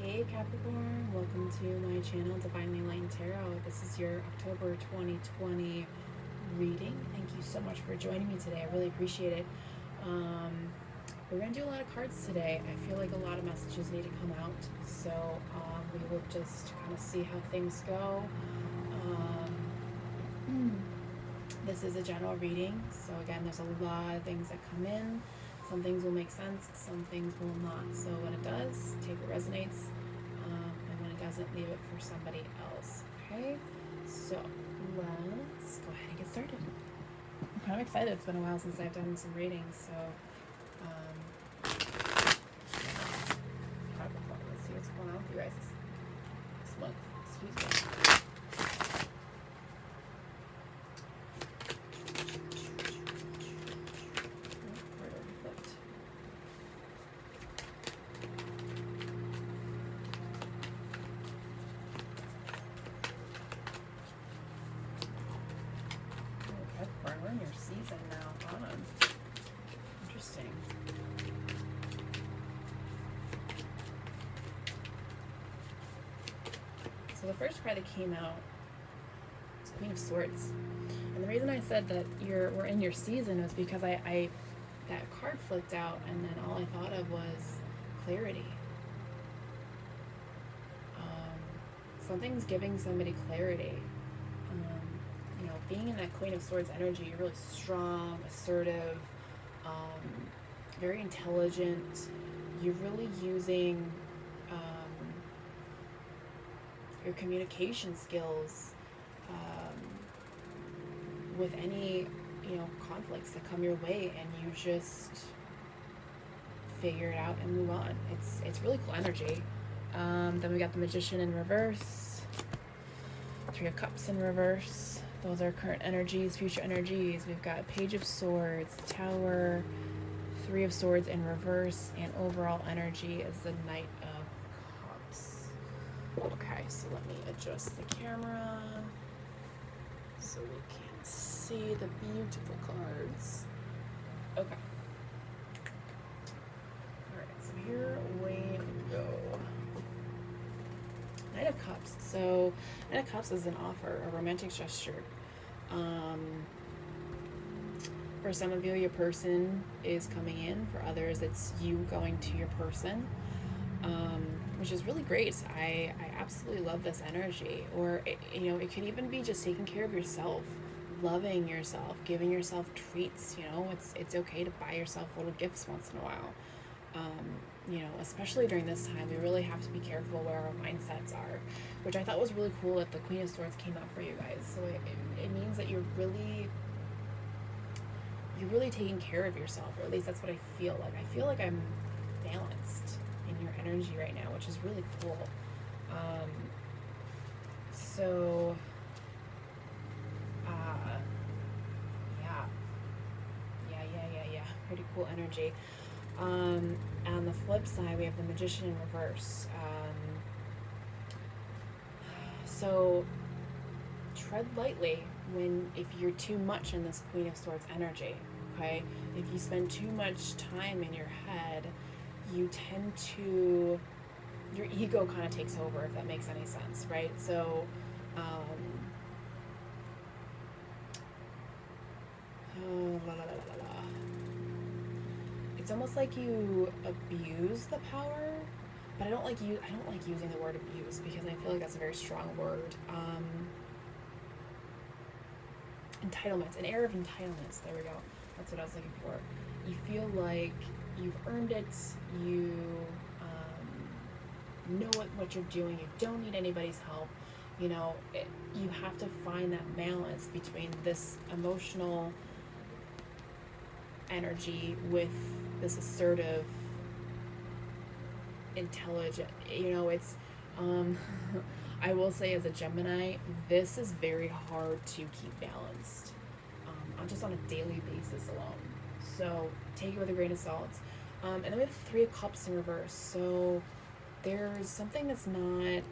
Hey Capricorn, welcome to my channel Divinely Light Tarot. This is your October 2020 reading. Thank you so much for joining me today. I really appreciate it. We're going to do a lot of cards today. I feel like a lot of messages need to come out, so we will just kind of see how things go. This is a general reading, so again, there's a lot of things that come in. Some things will make sense, some things will not. So when it does, take what resonates, and when it doesn't, leave it for somebody else. Okay? So let's go ahead and get started. I'm kind of excited. It's been a while since I've done some readings, so let's see what's going on with you guys this month. Excuse me. We're in your season now. Hold on. Interesting. So the first card that came out was Queen of Swords. And the reason I said that we're in your season was because I that card flipped out and then all I thought of was clarity. Something's giving somebody clarity. Being in that Queen of Swords energy, you're really strong, assertive, very intelligent. You're really using your communication skills with any conflicts that come your way, and you just figure it out and move on. It's really cool energy. Then we got the Magician in reverse, Three of Cups in reverse. Those are current energies, future energies. We've got Page of Swords, Tower, Three of Swords in reverse, and overall energy is the Knight of Cups. Okay, so let me adjust the camera so we can see the beautiful cards. Okay. Alright, so here we go. Knight of Cups. So Knight of Cups is an offer, a romantic gesture. For some of you, your person is coming in. For others, it's you going to your person, which is really great. I absolutely love this energy. Or it could even be just taking care of yourself, loving yourself, giving yourself treats. It's okay to buy yourself little gifts once in a while. Especially during this time, we really have to be careful where our mindsets are, which I thought was really cool that the Queen of Swords came up for you guys. So it means that you're really taking care of yourself, or at least that's what I feel like. I feel like I'm balanced in your energy right now, which is really cool. Yeah. Pretty cool energy. On the flip side, we have the Magician in reverse. So tread lightly if you're too much in this Queen of Swords energy, okay? If you spend too much time in your head, you tend to, your ego kind of takes over, if that makes any sense, right? So, it's almost like you abuse the power, but I don't like using the word abuse because I feel like that's a very strong word. Entitlements, an air of entitlements. There we go. That's what I was looking for. You feel like you've earned it. You know what you're doing. You don't need anybody's help. You have to find that balance between this emotional energy with this assertive, intelligent, it's I will say, as a Gemini, this is very hard to keep balanced, just on a daily basis alone. So take it with a grain of salt. And then we have Three of Cups in reverse. So there's something that's not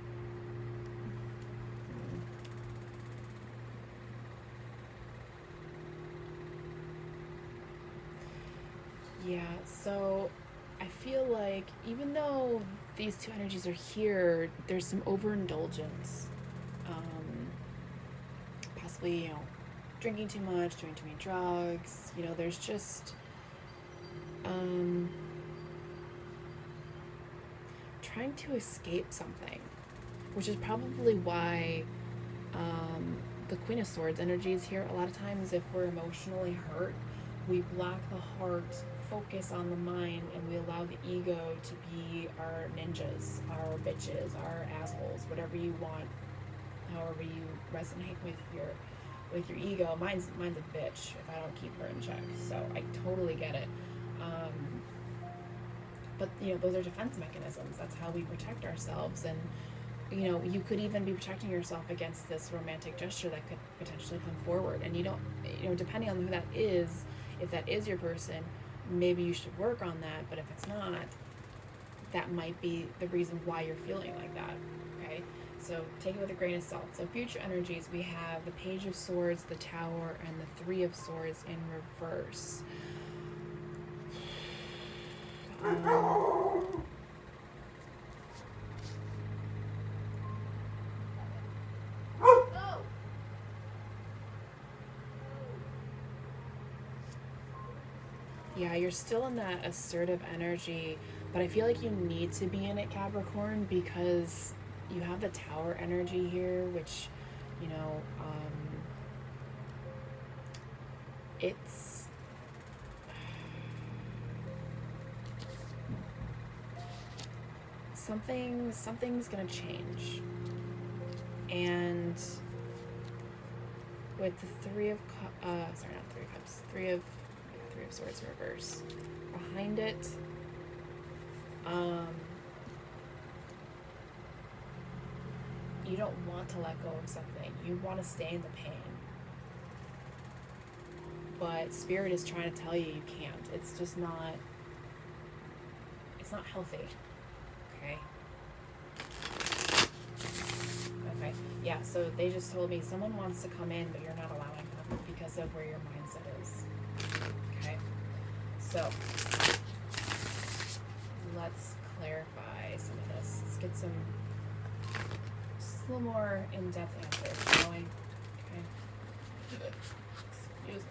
so I feel like even though these two energies are here, there's some overindulgence. Um, Possibly, drinking too much, doing too many drugs. There's just um, trying to escape something, which is probably why the Queen of Swords energy is here. A lot of times, if we're emotionally hurt, we block the heart, focus on the mind, and we allow the ego to be our ninjas, our bitches, our assholes, whatever you want, however you resonate with your ego. Mine's a bitch if I don't keep her in check. So I totally get it. But those are defense mechanisms. That's how we protect ourselves. And you could even be protecting yourself against this romantic gesture that could potentially come forward. And you don't, depending on who that is, if that is your person, maybe you should work on that. But if it's not, that might be the reason why you're feeling like that. Okay? So take it with a grain of salt. So future energies, we have the Page of Swords, the Tower, and the Three of Swords in reverse. Yeah, you're still in that assertive energy, but I feel like you need to be in it, Capricorn, because you have the Tower energy here, which, it's something's gonna change. And with the Three of Cups, Three of Swords reverse behind it, you don't want to let go of something. You want to stay in the pain, but Spirit is trying to tell you you can't. It's just not. It's not healthy. Okay. Okay. Yeah. So they just told me someone wants to come in, but you're not allowing them because of where your mindset is. Okay. So let's clarify some of this. Let's get some just a little more in-depth answers, shall we? Okay. Excuse me.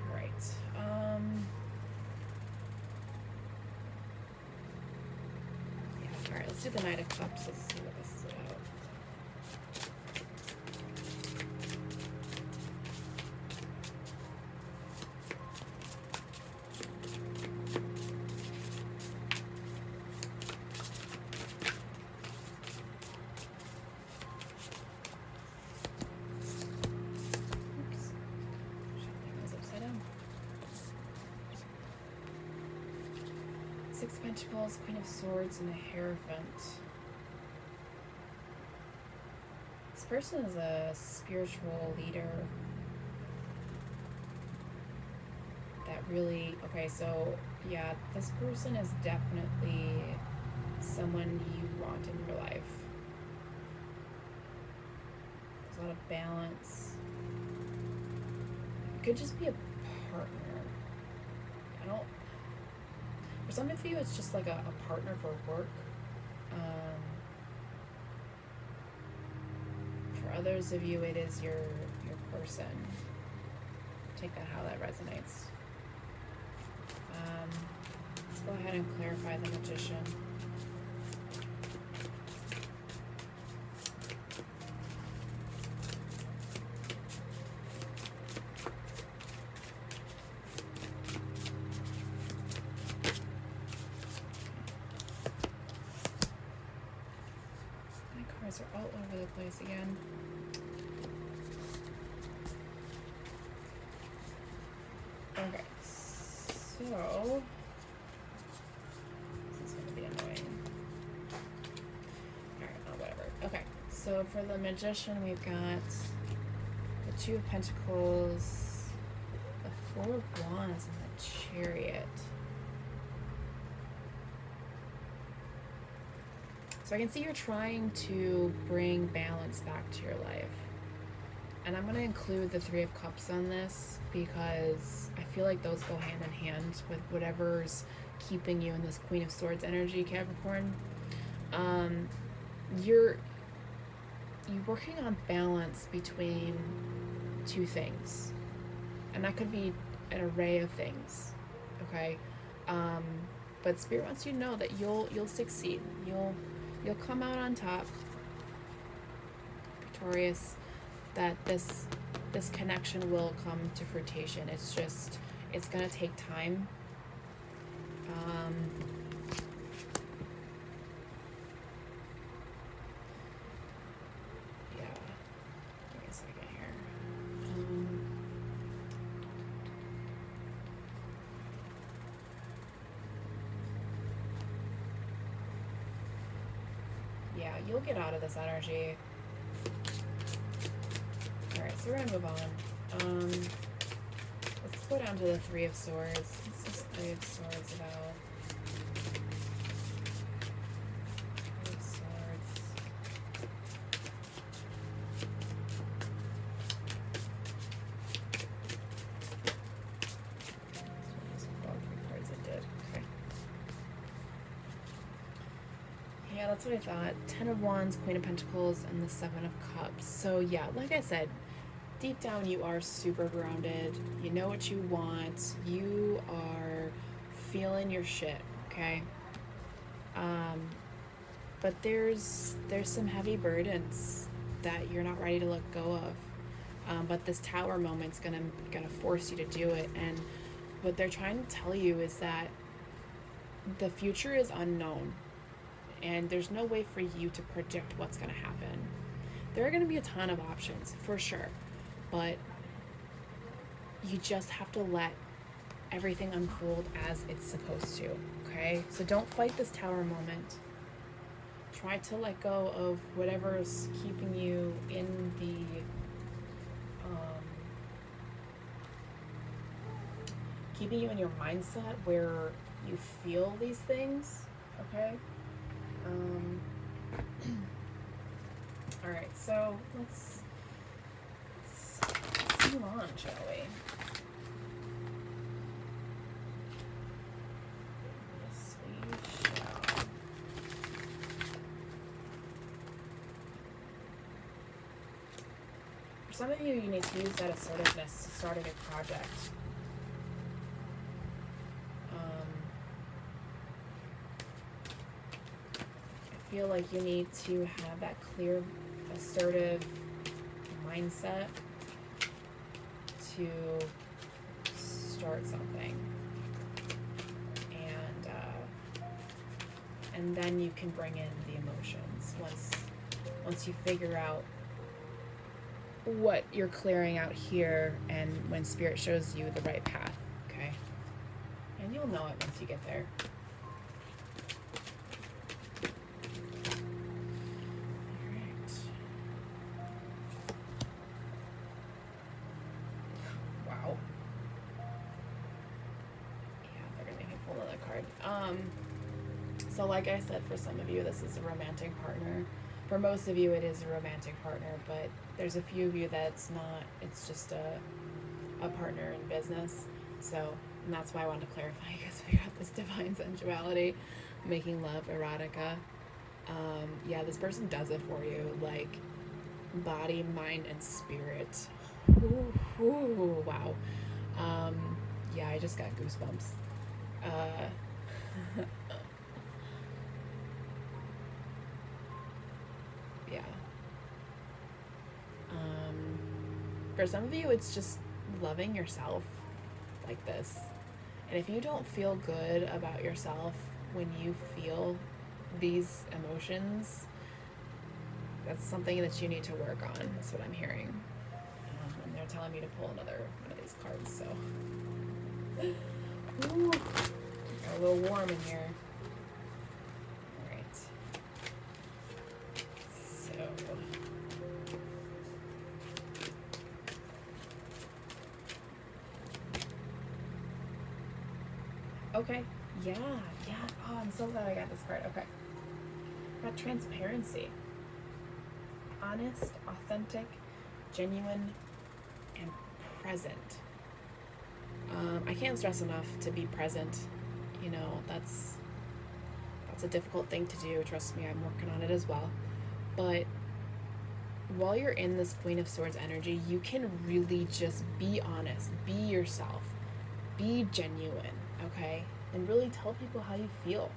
All right. Yeah. All right. Let's do the Knight of Cups. Let's see what this is about. Six of Pentacles, Queen of Swords, and the Hierophant. This person is a spiritual leader that really... Okay, so, yeah, this person is definitely someone you want in your life. There's a lot of balance. It could just be a partner. For some of you, it's just like a partner for work. For others of you, it is your person. Take that how that resonates. Let's go ahead and clarify the Magician. Are all over the place again. Okay, so this is going to be annoying. Alright, oh, whatever. Okay, so for the Magician, we've got the Two of Pentacles, the Four of Wands, and the Chariot. So I can see you're trying to bring balance back to your life. And I'm going to include the Three of Cups on this because I feel like those go hand in hand with whatever's keeping you in this Queen of Swords energy, Capricorn. Um, you're working on balance between two things, and that could be an array of things. Okay, but Spirit wants you to know that you'll succeed. You'll come out on top, victorious. That this connection will come to fruition. It's gonna take time. Yeah. Give me a second here. Yeah, you'll get out of this energy. Alright, so we're gonna move on. Let's go down to the Three of Swords. What's this Three of Swords about? Three of Swords. Just all three cards it did. Okay. Yeah, that's what I thought. Ten of Wands, Queen of Pentacles, and the Seven of Cups. So yeah, like I said, deep down you are super grounded. You know what you want. You are feeling your shit, okay? But there's some heavy burdens that you're not ready to let go of. But this Tower moment's gonna force you to do it. And what they're trying to tell you is that the future is unknown. And there's no way for you to predict what's going to happen. There are going to be a ton of options, for sure. But you just have to let everything unfold as it's supposed to, okay? So don't fight this Tower moment. Try to let go of whatever's keeping you in the... keeping you in your mindset where you feel these things, okay? Alright, so let's move on, shall we? Yes, we shall. For some of you, you need to use that assertiveness to start a new project. I feel like you need to have that clear, assertive mindset to start something, and then you can bring in the emotions once you figure out what you're clearing out here, and when Spirit shows you the right path, okay? And you'll know it once you get there. So like I said, for some of you, this is a romantic partner. For most of you, it is a romantic partner, but there's a few of you that's not. It's just a partner in business. So, and that's why I wanted to clarify, because we got this divine sensuality, making love, erotica. Yeah, this person does it for you, like body, mind, and spirit. Ooh, wow. Yeah, I just got goosebumps. Yeah. For some of you, it's just loving yourself like this. And if you don't feel good about yourself when you feel these emotions, that's something that you need to work on. That's what I'm hearing. And they're telling me to pull another one of these cards, so. Ooh, got a little warm in here. Alright. So. Okay. Yeah. Oh, I'm so glad I got this card. Okay. Got transparency. Honest, authentic, genuine and present. I can't stress enough to be present. You know, that's a difficult thing to do. Trust me, I'm working on it as well. But while you're in this Queen of Swords energy, you can really just be honest, be yourself, be genuine, okay? And really tell people how you feel.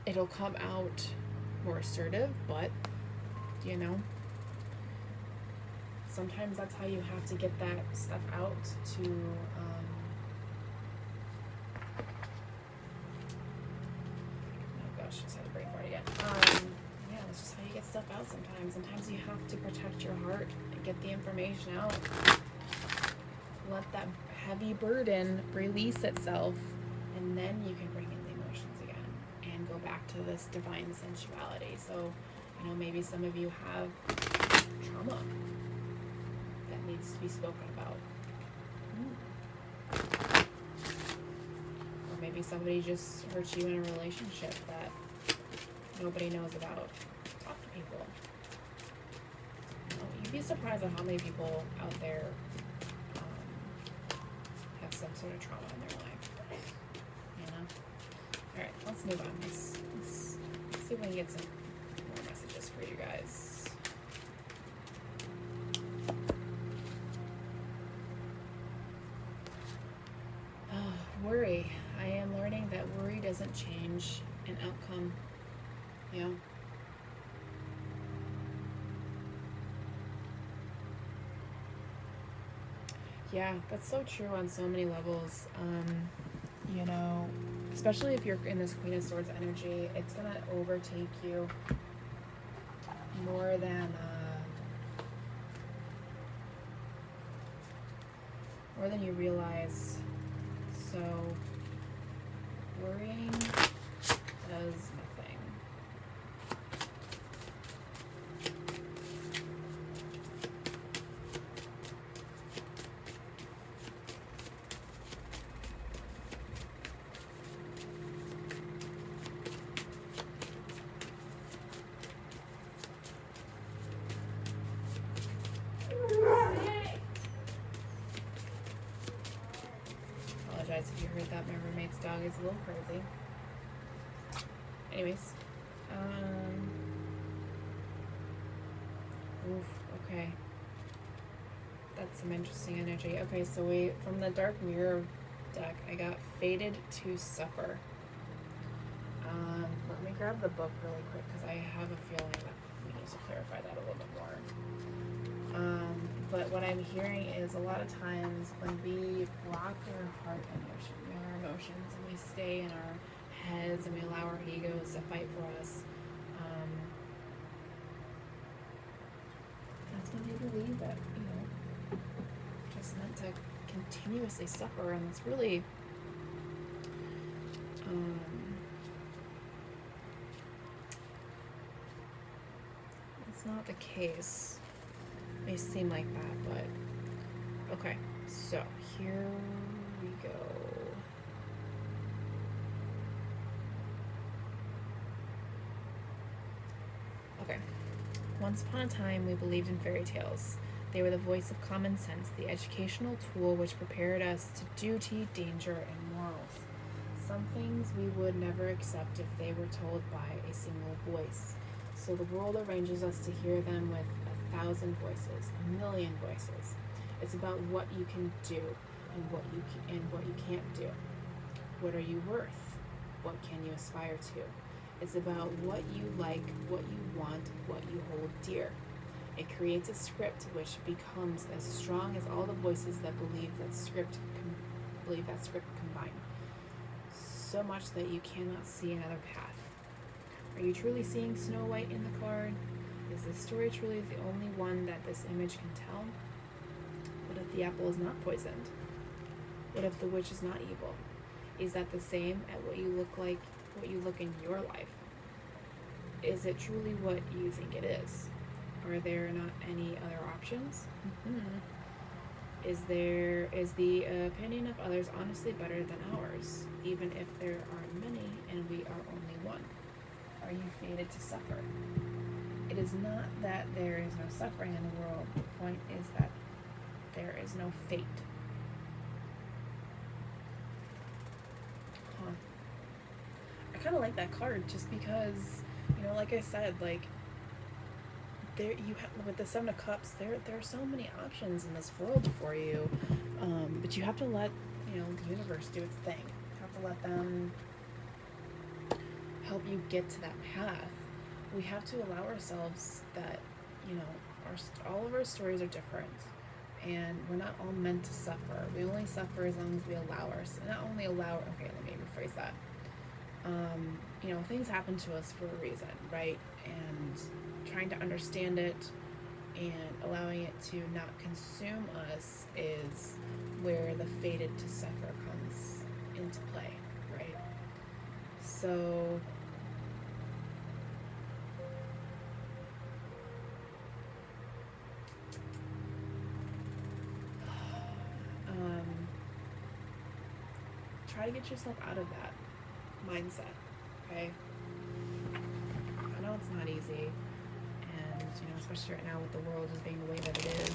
It'll come out more assertive, but, you know, sometimes that's how you have to get that stuff out to, oh gosh, just had a brain fart again. Yeah, that's just how you get stuff out sometimes. Sometimes you have to protect your heart and get the information out. Let that heavy burden release itself, and then you can bring in the emotions again and go back to this divine sensuality. So, you know, maybe some of you have trauma that needs to be spoken about. Or maybe somebody just hurt you in a relationship that nobody knows about. Talk to people. You know, you'd be surprised at how many people out there have some sort of trauma in their life. You know? Alright, let's move on. Let's see if we can get some more messages for you guys. Worry. I am learning that worry doesn't change an outcome. You know? Yeah, that's so true on so many levels. You know, especially if you're in this Queen of Swords energy, it's gonna overtake you more than you realize. So worrying does nothing. If you heard that, my roommate's dog is a little crazy. Anyways, okay, that's some interesting energy. Okay, so from the Dark Mirror deck, I got Fated to Suffer. Let me grab the book really quick because I have a feeling that we need to clarify that a little bit more. But what I'm hearing is a lot of times when we block our heart and our emotions and we stay in our heads and we allow our egos to fight for us, that's when they believe that, you know, we're just meant to continuously suffer, and it's really, it's not the case. May seem like that, but okay, so here we go. Okay. Once upon a time, we believed in fairy tales. They were the voice of common sense, the educational tool which prepared us to duty, danger, and morals. Some things we would never accept if they were told by a single voice. So the world arranges us to hear them with 1,000 voices, 1,000,000 voices. It's about what you can do and what you can't do. What are you worth? What can you aspire to? It's about what you like, what you want, what you hold dear. It creates a script which becomes as strong as all the voices that believe that script combined. So much that you cannot see another path. Are you truly seeing Snow White in the card? Is this story truly the only one that this image can tell? What if the apple is not poisoned? What if the witch is not evil? Is that the same at what you look in your life? Is it truly what you think it is? Are there not any other options? Is the opinion of others honestly better than ours, even if there are many and we are only one? Are you fated to suffer? It It is not that there is no suffering in the world. The point is that there is no fate. Huh. I kind of like that card just because, like I said, like, there you have, with the Seven of Cups, there are so many options in this world for you, but you have to let the universe do its thing. You have to let them help you get to that path. We have to allow ourselves that all of our stories are different, and we're not all meant to suffer. We only suffer as long as we allow ourselves. Not only allow. Okay, let me rephrase that. Things happen to us for a reason, right? And trying to understand it and allowing it to not consume us is where the fated to suffer comes into play, right? So try to get yourself out of that mindset, okay? I know it's not easy, and especially right now with the world just being the way that it is,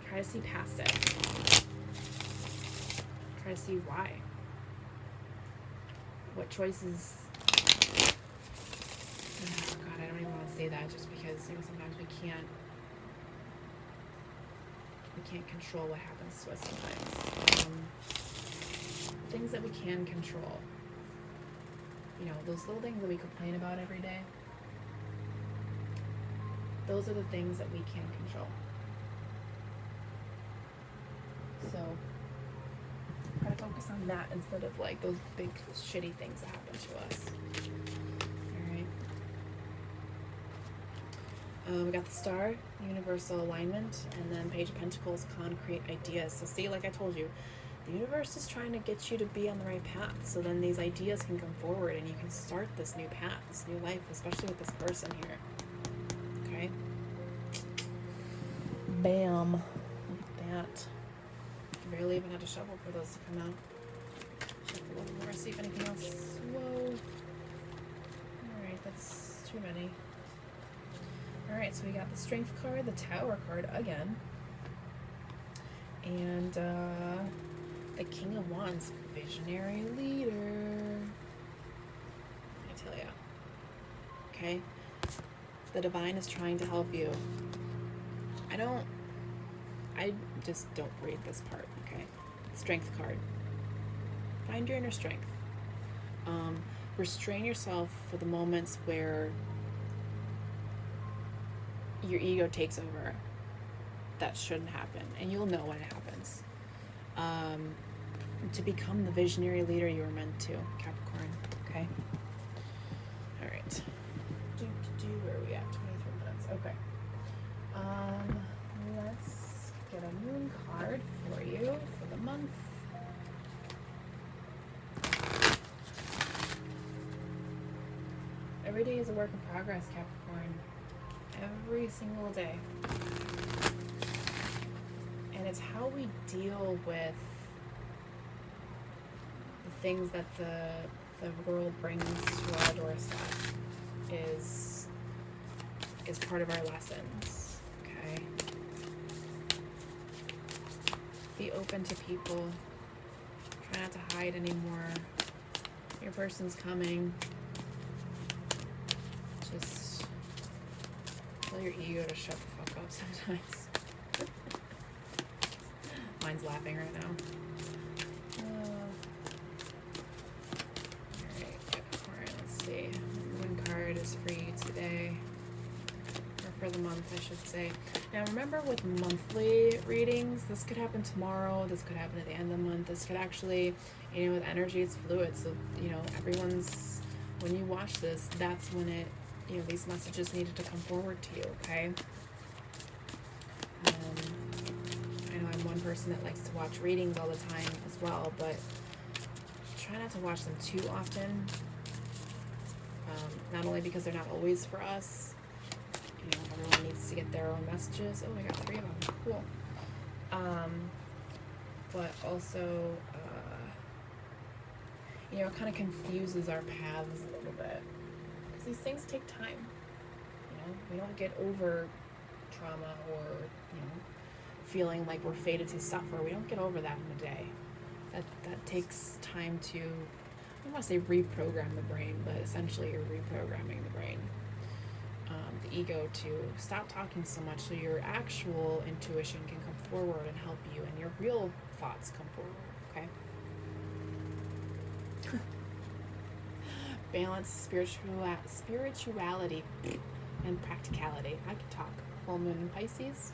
try to see past it. Try to see why. What choices. Oh God, I don't even want to say that, just because sometimes we can't control what happens to us sometimes. Things that we can control. Those little things that we complain about every day, those are the things that we can control. So try to focus on that instead of like those big shitty things that happen to us. We got the Star, universal alignment, and then Page of Pentacles, concrete ideas. So see, like I told you, the universe is trying to get you to be on the right path, so then these ideas can come forward and you can start this new path, this new life, especially with this person here. Okay? Bam. Look at that. Barely even had to shovel for those to come out. Shuffle a little more, see if anything else. Whoa. Alright, that's too many. Alright, so we got the Strength card, the Tower card again, and the King of Wands, Visionary Leader. I tell ya. Okay? The Divine is trying to help you. I just don't read this part, okay? Strength card. Find your inner strength. Restrain yourself for the moments where your ego takes over. That shouldn't happen, and you'll know when it happens. To become the visionary leader you were meant to, Capricorn. Okay. All right. Where are we at? 23 minutes. Okay. Let's get a moon card for you for the month. Every day is a work in progress, Capricorn. Every single day. And it's how we deal with the things that the world brings to our doorstep is part of our lessons. Okay? Be open to people. Try not to hide anymore. Your person's coming. Just tell your ego to shut the fuck up sometimes. Mine's laughing right now. Alright, Capricorn, let's see. One card is for you today. Or for the month, I should say. Now remember, with monthly readings, this could happen tomorrow, this could happen at the end of the month, this could actually, with energy, it's fluid. So, everyone's, when you watch this, that's when it, these messages needed to come forward to you, okay? I know I'm one person that likes to watch readings all the time as well, but try not to watch them too often. Not only because they're not always for us, everyone needs to get their own messages. Oh, I got 3 of them. Cool. But also, you know, it kind of confuses our paths a little bit. Because these things take time. You know, we don't get over trauma or, you know, feeling like we're fated to suffer. We don't get over that in a day. That takes time to, I don't want to say reprogram the brain, but essentially you're reprogramming the brain. The ego to stop talking so much so your actual intuition can come forward and help you and your real thoughts come forward, okay? Balance, spirituality, and practicality. I can talk. Full moon in Pisces.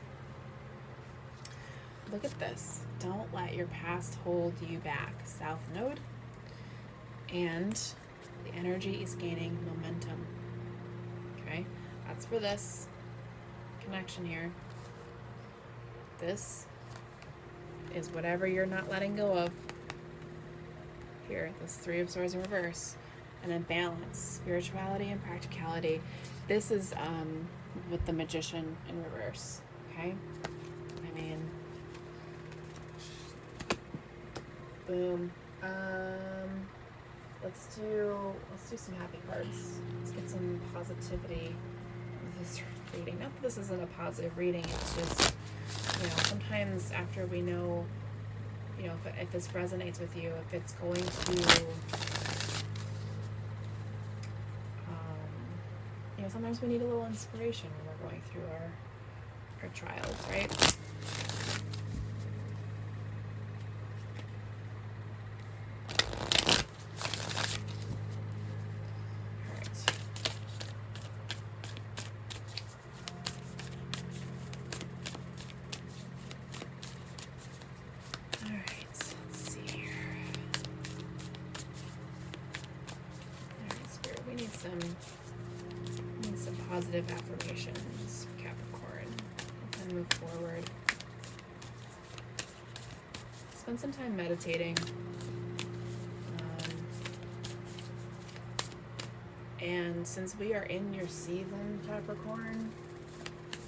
Look at this. Don't let your past hold you back. South Node. And the energy is gaining momentum. Okay? That's for this connection here. This is whatever you're not letting go of. Here, this Three of Swords in reverse. And then balance, spirituality and practicality. This is with the Magician in reverse. Okay? I mean, boom. Let's do some happy cards. Let's get some positivity with this reading. Not that this isn't a positive reading, it's just, you know, sometimes after we know, you know, if this resonates with you, if it's going to, you know, sometimes we need a little inspiration when we're going through our trials, right? Some positive affirmations for Capricorn and move forward. Spend some time meditating. And since we are in your season, Capricorn,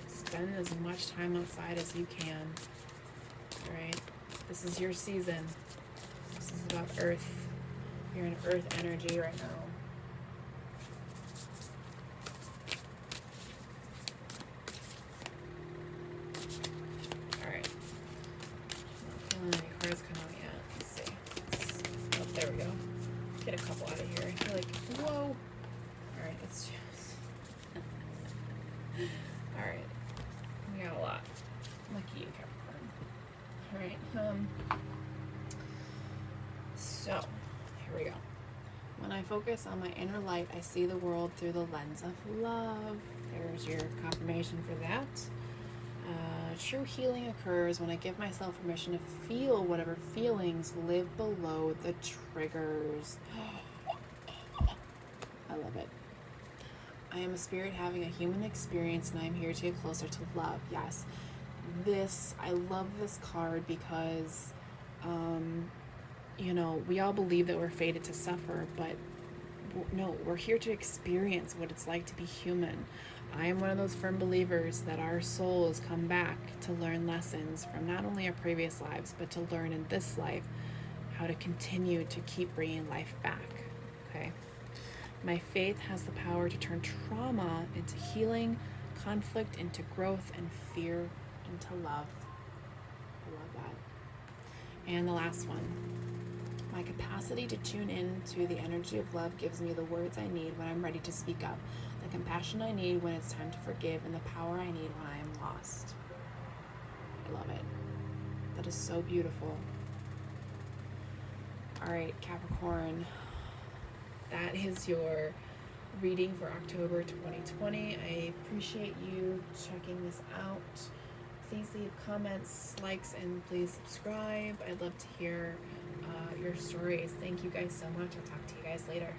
spend as much time outside as you can. Alright? This is your season. This is about Earth. You're in Earth energy right now. Get a couple out of here. You're like, whoa. Alright, let's just. Alright. We got a lot. Lucky you, Capricorn. Alright, so, here we go. When I focus on my inner light, I see the world through the lens of love. There's your confirmation for that. True healing occurs when I give myself permission to feel whatever feelings live below the triggers. I love it. I am a spirit having a human experience and I am here to get closer to love. Yes. I love this card because, you know, we all believe that we're fated to suffer, but no, we're here to experience what it's like to be human. I am one of those firm believers that our souls come back to learn lessons from not only our previous lives, but to learn in this life how to continue to keep bringing life back, okay? My faith has the power to turn trauma into healing, conflict into growth, and fear into love. I love that. And the last one. My capacity to tune in to the energy of love gives me the words I need when I'm ready to speak up, the compassion I need when it's time to forgive, and the power I need when I am lost. I love it. That is so beautiful. All right, Capricorn, that is your reading for October 2020. I appreciate you checking this out. Please leave comments, likes, and please subscribe. I'd love to hear your stories. Thank you guys so much. I'll talk to you guys later.